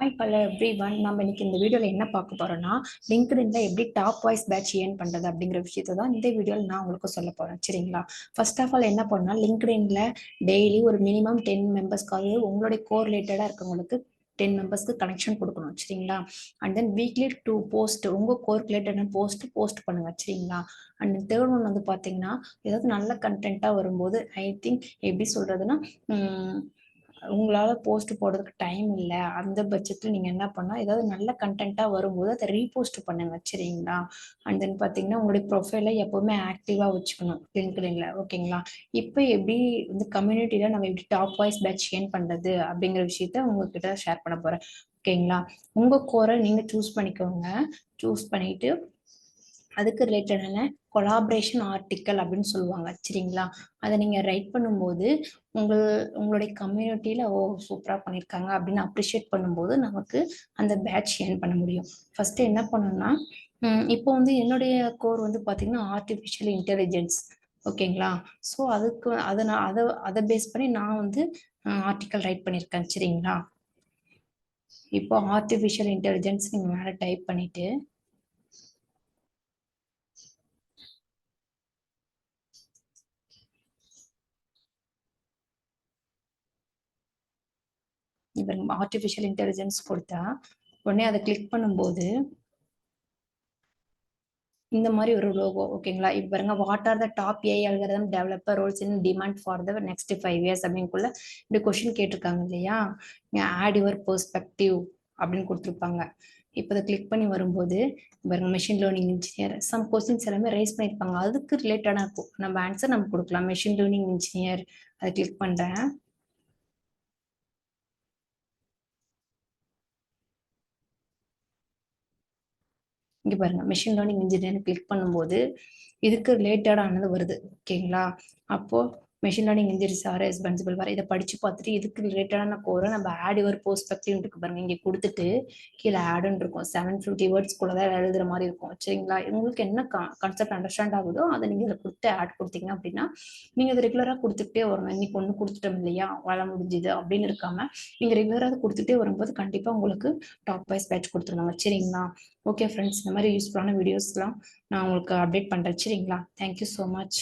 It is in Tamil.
Hello every one. நம்ம இன்னைக்கு இந்த வீடியோல என்ன பார்க்க போறோம்னா, லிங்க்டின்ல எப்படி டாப் வாய்ஸ் பேட்ச் ஏர்ன் பண்றது அப்படிங்கிற விஷயத்தை தான் இந்த வீடியோல நான் உங்களுக்கு சொல்ல போறேன். சரிங்களா? ஃபர்ஸ்ட் ஆஃப் ஆல் என்ன பண்ணா, லிங்க்டின்ல டெய்லி ஒரு மினிமம் 10 மெம்பர்ஸ்க்காக உங்களுடைய கோரிலேட்டடா இருக்கவங்களுக்கு 10 மெம்பர்ஸ்க்கு கனெக்ஷன் கொடுக்கணும். சரிங்களா? அண்ட் தென் வீக்லி 2 போஸ்ட் உங்க கோர் ரிலேட்டடான போஸ்ட் பண்ணுங்க. சரிங்களா? அண்ட் தேர்ட் ஒன் வந்து பாத்தீங்கன்னா, ஏதாவது நல்ல கண்டென்ட்டா வரும்போது ஐ திங்க் எப்படி சொல்றதுன்னா, உங்களால போஸ்ட் போடுறதுக்கு டைம் இல்லை, அந்த பட்சத்தில் நீங்க என்ன பண்ணா, ஏதாவது நல்ல கண்டென்ட்டா வரும்போது அதை ரீபோஸ்ட் பண்ணுங்க. சரிங்களா? அண்ட் தென் பாத்தீங்கன்னா, உங்களுடைய ப்ரொஃபைலை எப்பவுமே ஆக்டிவா வச்சுக்கணும் லிங்க்டின்ல. ஓகேங்களா? இப்போ எப்படி இந்த கம்யூனிட்டியில நம்ம எப்படி டாப் வாய்ஸ் பேட்ச் ஏர்ன் பண்றது அப்படிங்கிற விஷயத்த உங்ககிட்ட ஷேர் பண்ண போறேன். ஓகேங்களா? உங்க கோரை நீங்க சூஸ் பண்ணிக்கோங்க. சூஸ் பண்ணிட்டு அதுக்கு ரிலேட்டடான கொலாபரேஷன் ஆர்டிக்கல் அப்படின்னு சொல்லுவாங்க. சரிங்களா? அதை நீங்க ரைட் பண்ணும்போது உங்களுடைய கம்யூனிட்டியில சூப்பரா பண்ணியிருக்காங்க அப்படின்னு அப்ரிஷியேட் பண்ணும்போது நமக்கு அந்த பேட்ச் ஏர்ன் பண்ண முடியும். ஃபர்ஸ்ட் என்ன பண்ணணும்னா, இப்போ வந்து என்னுடைய கோர் வந்து பாத்தீங்கன்னா ஆர்டிஃபிஷியல் இன்டெலிஜென்ஸ். ஓகேங்களா? ஸோ அதுக்கு அதை நான் அதை பேஸ் பண்ணி நான் வந்து ஆர்டிக்கல் ரைட் பண்ணியிருக்கேன். சரிங்களா? இப்போ ஆர்டிஃபிஷியல் இன்டெலிஜென்ஸ் நீங்க மேலே டைப் பண்ணிட்டு இப்போ ஆர்டிஃபிஷியல் இன்டெலிஜென்ஸ் கொடுத்தா உடனே அதை கிளிக் பண்ணும்போது இந்த மாதிரி ஒரு லோகோ. ஓகேங்களா? இப்போ பாருங்க, what are the top AI algorithm developer roles in demand for the next 5 years அப்படின்னுக்குள்ள இப்படி கொஸ்டின் கேட்டிருக்காங்க இல்லையா? ஆட் யுவர் பெர்ஸ்பெக்டிவ் அப்படின்னு கொடுத்துருப்பாங்க. இப்போ அதை கிளிக் பண்ணி வரும்போது பாருங்க, machine learning engineer some questions எல்லாமே ரைஸ் பண்ணியிருப்பாங்க. அதுக்கு ரிலேட்டடாக இருக்கும் நம்ம ஆன்சர் நம்ம கொடுக்கலாம். மெஷின் லேர்னிங் இன்ஜினியர் அதை கிளிக் பண்றேன். இங்க பாருங்க, மெஷின் லேர்னிங் இன்ஜினியர் கிளிக் பண்ணும்போது இதுக்கு ரிலேட்டடானது வருது. ஓகேங்களா? அப்போ machine learning engineers are responsible வர இதை படிச்சு பார்த்துட்டு இதுக்கு ரிலேட்டடான கோரை நம்ம ஆட் யுவர் பெர்ஸ்பெக்டிவ் இருக்கு பாருங்க, இங்க கொடுத்துட்டு கீழே ஆடுன்னு இருக்கும். 750 வேர்ட்ஸ் கூட தான் எழுதுற மாதிரி இருக்கும். சரிங்களா? உங்களுக்கு என்ன கான்செப்ட் அண்டர்ஸ்டாண்ட் ஆகுதோ அதை நீங்க இதில் கொடுத்து ஆட் கொடுத்தீங்க அப்படின்னா நீங்க அதை ரெகுலரா கொடுத்துட்டே வரணும். இன்னைக்கு ஒண்ணு கொடுத்துட்டோம் இல்லையா, வேலை முடிஞ்சுது அப்படின்னு இருக்காம நீங்க ரெகுலரா கொடுத்துட்டே வரும்போது கண்டிப்பா உங்களுக்கு டாப் வைஸ் பேட்ச் கொடுத்துருவாங்க. சரிங்களா? ஓகே ஃப்ரெண்ட்ஸ், இந்த மாதிரி யூஸ்ஃபுல்லான வீடியோஸ்லாம் நான் உங்களுக்கு அப்டேட் பண்றேன். சரிங்களா? Thank you so much.